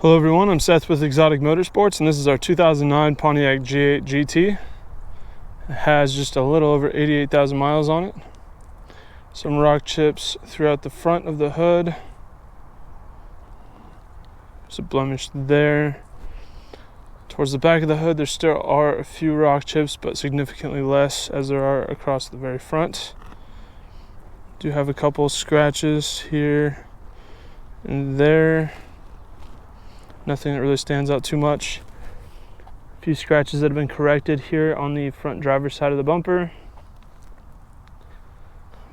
Hello everyone, I'm Seth with Exotic Motorsports, and this is our 2009 Pontiac G8 GT. It has just a little over 88,000 miles on it. Some rock chips throughout the front of the hood. There's a blemish there. Towards the back of the hood, there still are a few rock chips, but significantly less as there are across the very front. Do have a couple scratches here and there. Nothing that really stands out too much. A few scratches that have been corrected here on the front driver's side of the bumper.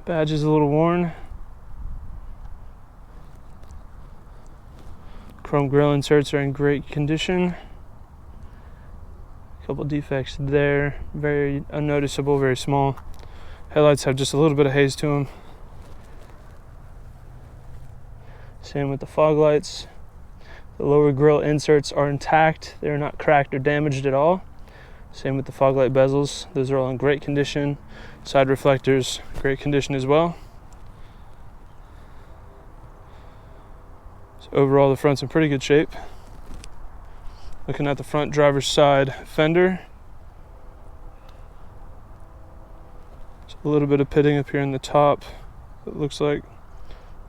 Badge is a little worn. Chrome grille inserts are in great condition. A couple defects there, very unnoticeable, very small. Headlights have just a little bit of haze to them. Same with the fog lights. The lower grille inserts are intact. They're not cracked or damaged at all. Same with the fog light bezels. Those are all in great condition. Side reflectors, great condition as well. So overall, the front's in pretty good shape. Looking at the front driver's side fender. There's a little bit of pitting up here in the top. It looks like,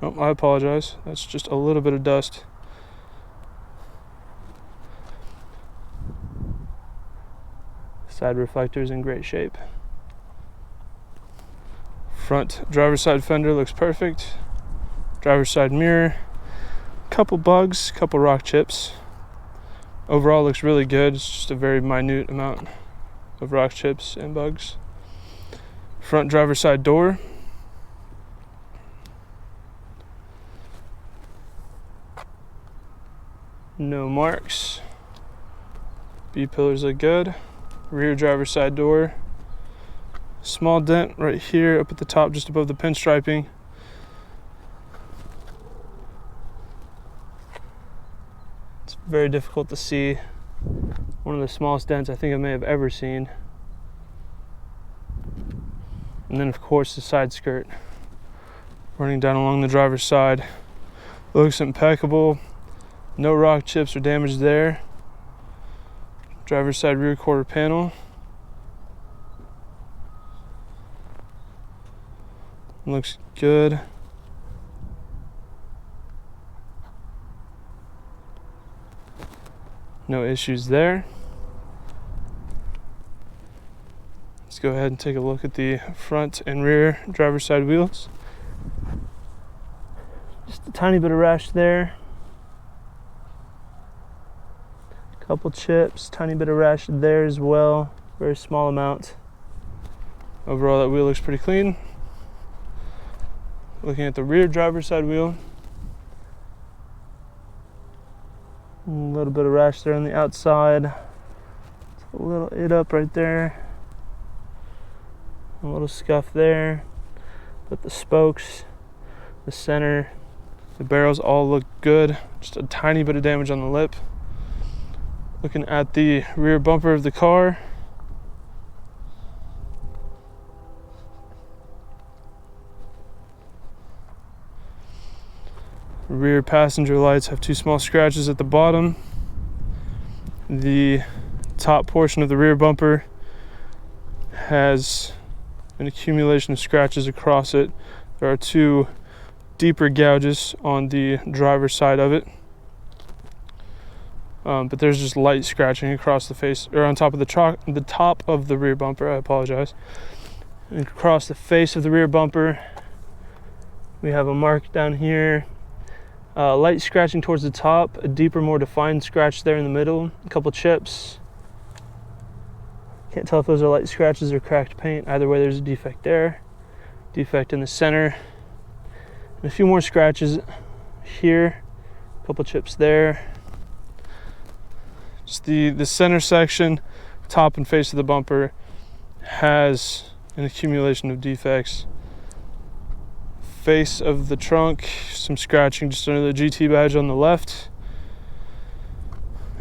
oh, I apologize. That's just a little bit of dust. Side reflectors in great shape. Front driver's side fender looks perfect. Driver's side mirror, couple bugs, couple rock chips. Overall looks really good. It's just a very minute amount of rock chips and bugs. Front driver's side door. No marks. B-pillars look good. Rear driver's side door. Small dent right here up at the top just above the pinstriping. It's very difficult to see. One of the smallest dents I think I may have ever seen. And then of course the side skirt running down along the driver's side. Looks impeccable. No rock chips or damage there. Driver's side rear quarter panel. Looks good. No issues there. Let's go ahead and take a look at the front and rear driver's side wheels. Just a tiny bit of rash there. Couple chips, tiny bit of rash there as well, very small amount. Overall that wheel looks pretty clean. Looking at the rear driver's side wheel, a little bit of rash there on the outside, a little it up right there, a little scuff there, but the spokes, the center, the barrels all look good. Just a tiny bit of damage on the lip. Looking at the rear bumper of the car. Rear passenger lights have two small scratches at the bottom. The top portion of the rear bumper has an accumulation of scratches across it. There are two deeper gouges on the driver's side of it. But there's just light scratching across the face, or on top of the top of the rear bumper. I apologize. And across the face of the rear bumper, we have a mark down here. Light scratching towards the top, a deeper, more defined scratch there in the middle. A couple chips. Can't tell if those are light scratches or cracked paint. Either way, there's a defect there. Defect in the center. And a few more scratches here. A couple chips there. Just the center section, top and face of the bumper has an accumulation of defects. Face of the trunk, some scratching just under the GT badge on the left.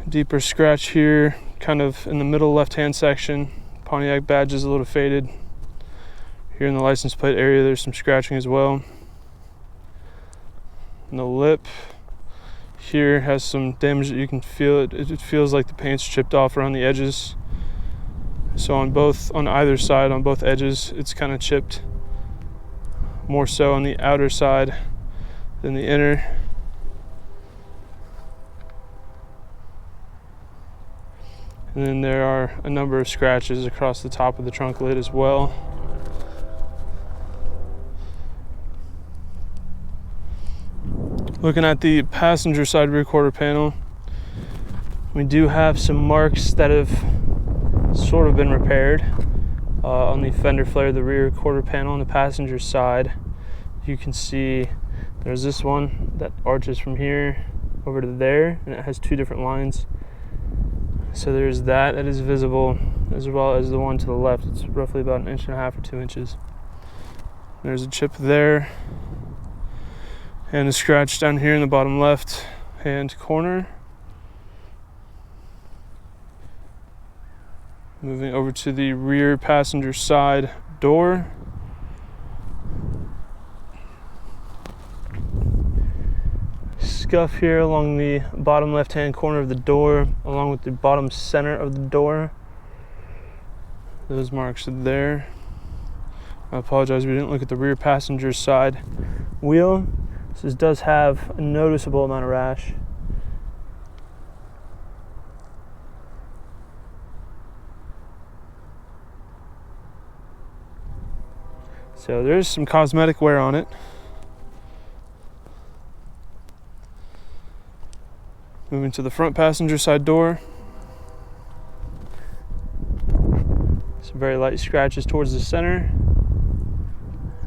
Deeper scratch here, kind of in the middle left-hand section. Pontiac badge is a little faded. Here in the license plate area, there's some scratching as well. And the lip here has some damage that you can feel. It feels like the paint's chipped off around the edges. So on either side, on both edges, it's kind of chipped. More so on the outer side than the inner. And then there are a number of scratches across the top of the trunk lid as well. Looking at the passenger side rear quarter panel, we do have some marks that have sort of been repaired on the fender flare, the rear quarter panel on the passenger side. You can see there's this one that arches from here over to there, and it has two different lines. So there's that is visible, as well as the one to the left. It's roughly about 1.5 inches or 2 inches. There's a chip there, and a scratch down here in the bottom left hand corner. Moving over to the rear passenger side door. Scuff here along the bottom left hand corner of the door, along with the bottom center of the door. Those marks are there. I apologize, we didn't look at the rear passenger side wheel. This does have a noticeable amount of rash. So there's some cosmetic wear on it. Moving to the front passenger side door. Some very light scratches towards the center.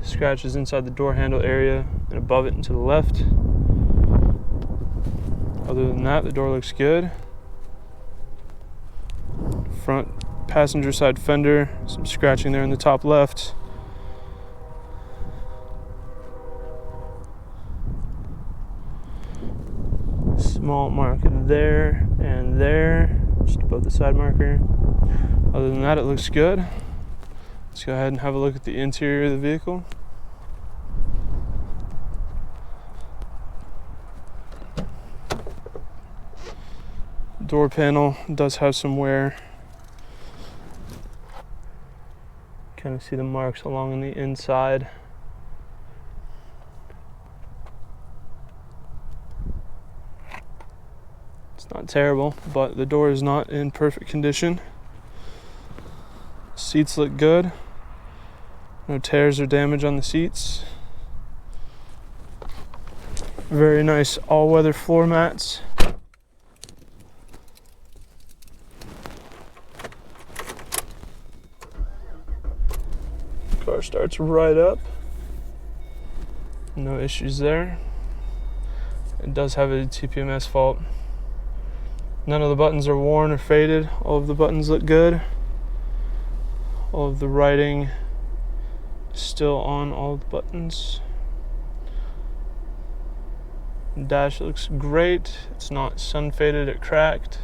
Scratches inside the door handle area and above it and to the left. Other than that, the door looks good. Front passenger side fender, some scratching there in the top left. Small mark there and there, just above the side marker. Other than that, it looks good. Let's go ahead and have a look at the interior of the vehicle. Door panel does have some wear. Kind of see the marks along on the inside. It's not terrible, but the door is not in perfect condition. Seats look good. No tears or damage on the seats. Very nice all-weather floor mats. Car starts right up. No issues there. It does have a TPMS fault. None of the buttons are worn or faded. All of the buttons look good. All of the writing is still on all the buttons. Dash looks great. It's not sun faded or cracked.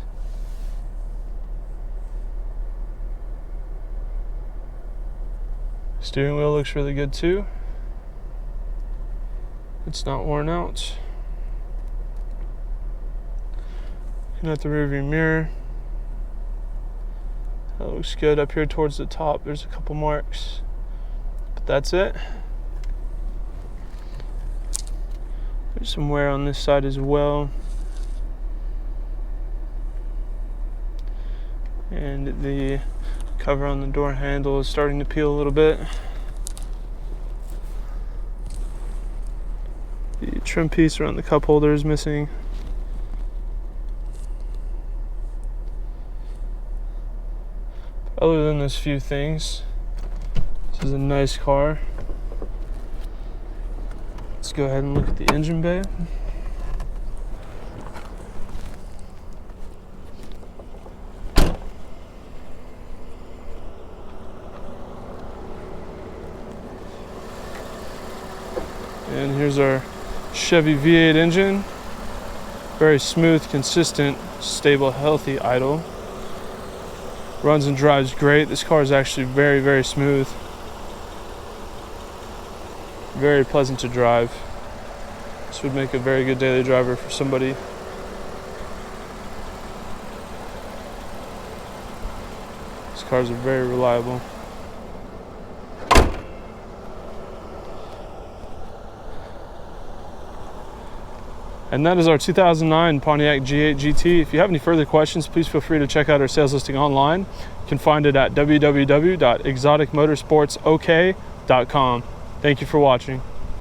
Steering wheel looks really good too. It's not worn out. Looking at the rearview mirror, that looks good. Up here towards the top, there's a couple marks, but that's it. There's some wear on this side as well. And the cover on the door handle is starting to peel a little bit. The trim piece around the cup holder is missing. Other than those few things, this is a nice car. Let's go ahead and look at the engine bay. And here's our Chevy V8 engine. Very smooth, consistent, stable, healthy idle. Runs and drives great. This car is actually very, very smooth. Very pleasant to drive. This would make a very good daily driver for somebody cars are very reliable. And that is our 2009 Pontiac G8 GT. If you have any further questions, please feel free to check out our sales listing online. You can find it at www.exoticmotorsportsok.com. Thank you for watching.